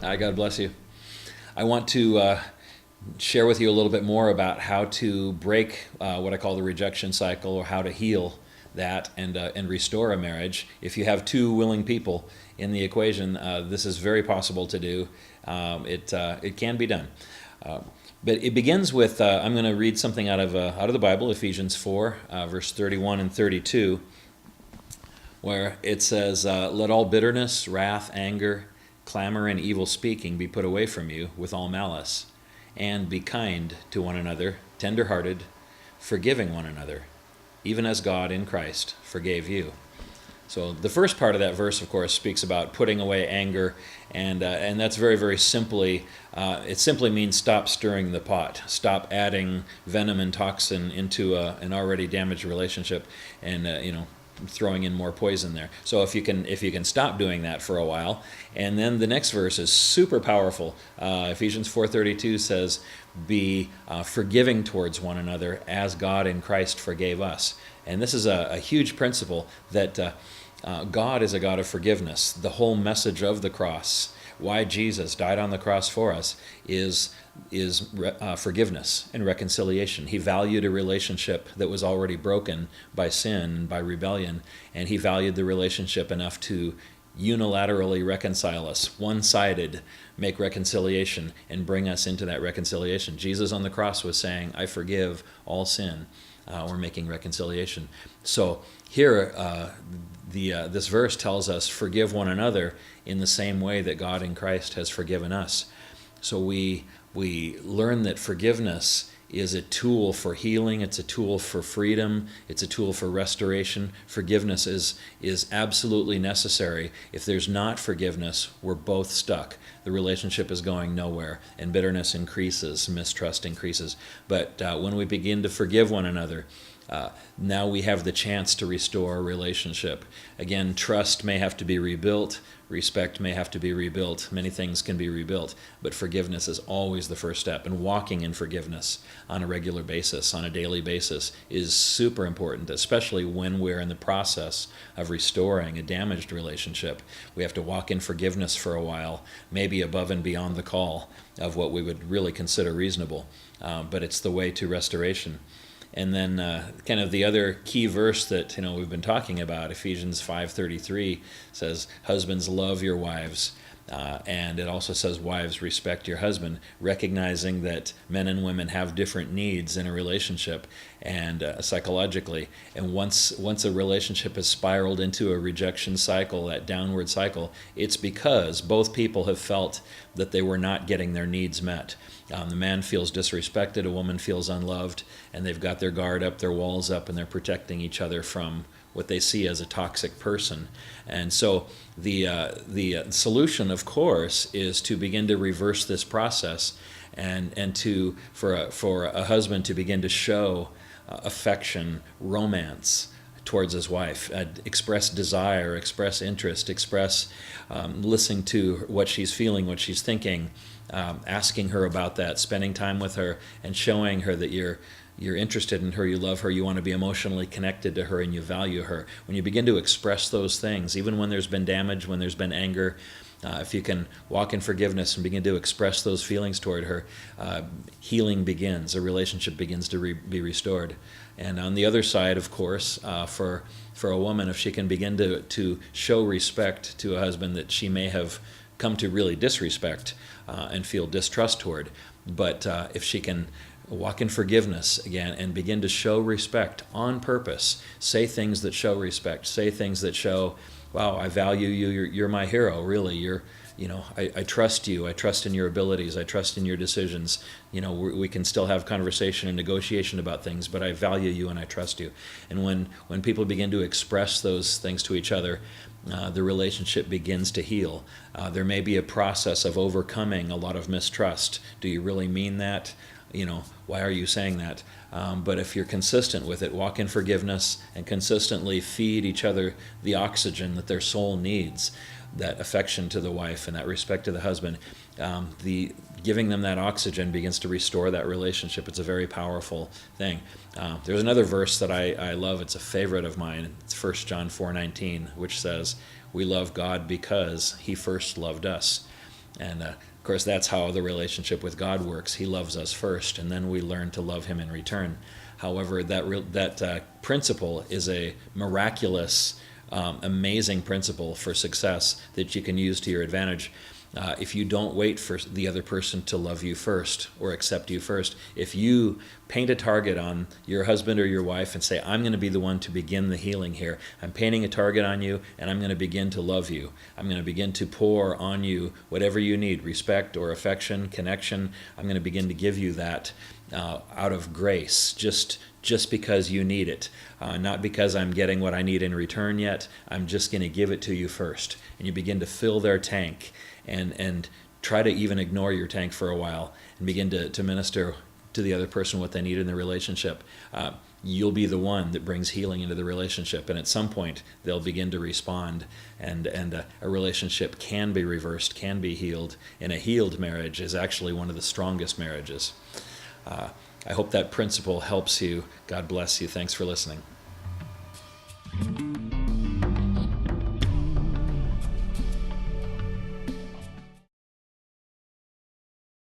Hi, God bless you. I want to share with you a little bit more about how to break what I call the rejection cycle, or how to heal that and restore a marriage. If you have two willing people in the equation, this is very possible to do. It can be done. But it begins with I'm going to read something out of the Bible, Ephesians 4, verse 31 and 32, where it says, "Let all bitterness, wrath, anger, clamor, and evil speaking be put away from you with all malice, and be kind to one another, tender-hearted, forgiving one another, even as God in Christ forgave you." So the first part of that verse, of course, speaks about putting away anger, and that's very, very simply, it simply means stop stirring the pot, stop adding venom and toxin into an already damaged relationship, and throwing in more poison there. So if you can stop doing that for a while, and then the next verse is super powerful. Ephesians 4:32 says, "Be forgiving towards one another as God in Christ forgave us." And this is a huge principle that God is a God of forgiveness. The whole message of the cross, why Jesus died on the cross for us, is forgiveness and reconciliation. He valued a relationship that was already broken by sin and by rebellion, and he valued the relationship enough to unilaterally reconcile us, one-sided, make reconciliation and bring us into that reconciliation. Jesus on the cross was saying, "I forgive all sin." We're making reconciliation. So here, this verse tells us, forgive one another in the same way that God in Christ has forgiven us. So we learn that forgiveness is a tool for healing, it's a tool for freedom, it's a tool for restoration. Forgiveness is absolutely necessary. If there's not forgiveness, we're both stuck. The relationship is going nowhere, and bitterness increases, mistrust increases. But when we begin to forgive one another, now we have the chance to restore a relationship. Again, trust may have to be rebuilt, respect may have to be rebuilt, many things can be rebuilt, but forgiveness is always the first step. And walking in forgiveness on a regular basis, on a daily basis, is super important, especially when we're in the process of restoring a damaged relationship. We have to walk in forgiveness for a while, maybe above and beyond the call of what we would really consider reasonable, but it's the way to restoration. And then kind of the other key verse that we've been talking about, Ephesians 5:33, says, "Husbands, love your wives." And it also says, "Wives, respect your husband," recognizing that men and women have different needs in a relationship and psychologically. And once a relationship has spiraled into a rejection cycle, that downward cycle, it's because both people have felt that they were not getting their needs met. The man feels disrespected, a woman feels unloved, and they've got their guard up, their walls up, and they're protecting each other from what they see as a toxic person. And so the solution, of course, is to begin to reverse this process, and for a husband to begin to show affection, romance towards his wife, express desire, express interest, express listening to what she's feeling, what she's thinking, asking her about that, spending time with her, and showing her that you're interested in her, you love her, you want to be emotionally connected to her, and you value her. When you begin to express those things, even when there's been damage, when there's been anger, if you can walk in forgiveness and begin to express those feelings toward her, healing begins, a relationship begins to be restored. And on the other side, of course, for a woman, if she can begin to show respect to a husband that she may have come to really disrespect and feel distrust toward, but if she can walk in forgiveness again and begin to show respect on purpose, say things that show respect, say things that show, wow, I value you, you're my hero, really, I trust you, I trust in your abilities, I trust in your decisions, we can still have conversation and negotiation about things, but I value you and I trust you. And when people begin to express those things to each other, the relationship begins to heal. There may be a process of overcoming a lot of mistrust. Do you really mean that? Why are you saying that? But if you're consistent with it, walk in forgiveness and consistently feed each other the oxygen that their soul needs, that affection to the wife and that respect to the husband, the giving them that oxygen begins to restore that relationship. It's a very powerful thing. There's another verse that I love. It's a favorite of mine. It's 1 John 4:19, which says, "We love God because He first loved us." And of course, that's how the relationship with God works. He loves us first, and then we learn to love him in return. However, that principle is a miraculous, amazing principle for success that you can use to your advantage. If you don't wait for the other person to love you first or accept you first, if you paint a target on your husband or your wife and say, I'm going to be the one to begin the healing here. I'm painting a target on you, and I'm going to begin to love you. I'm going to begin to pour on you whatever you need, respect or affection, connection. I'm going to begin to give you that out of grace, just because you need it, not because I'm getting what I need in return yet. I'm just going to give it to you first. And you begin to fill their tank and try to even ignore your tank for a while and begin to minister to the other person what they need in the relationship. You'll be the one that brings healing into the relationship, and at some point they'll begin to respond, and a relationship can be reversed, can be healed, and a healed marriage is actually one of the strongest marriages. I hope that principle helps you. God bless you. Thanks for listening.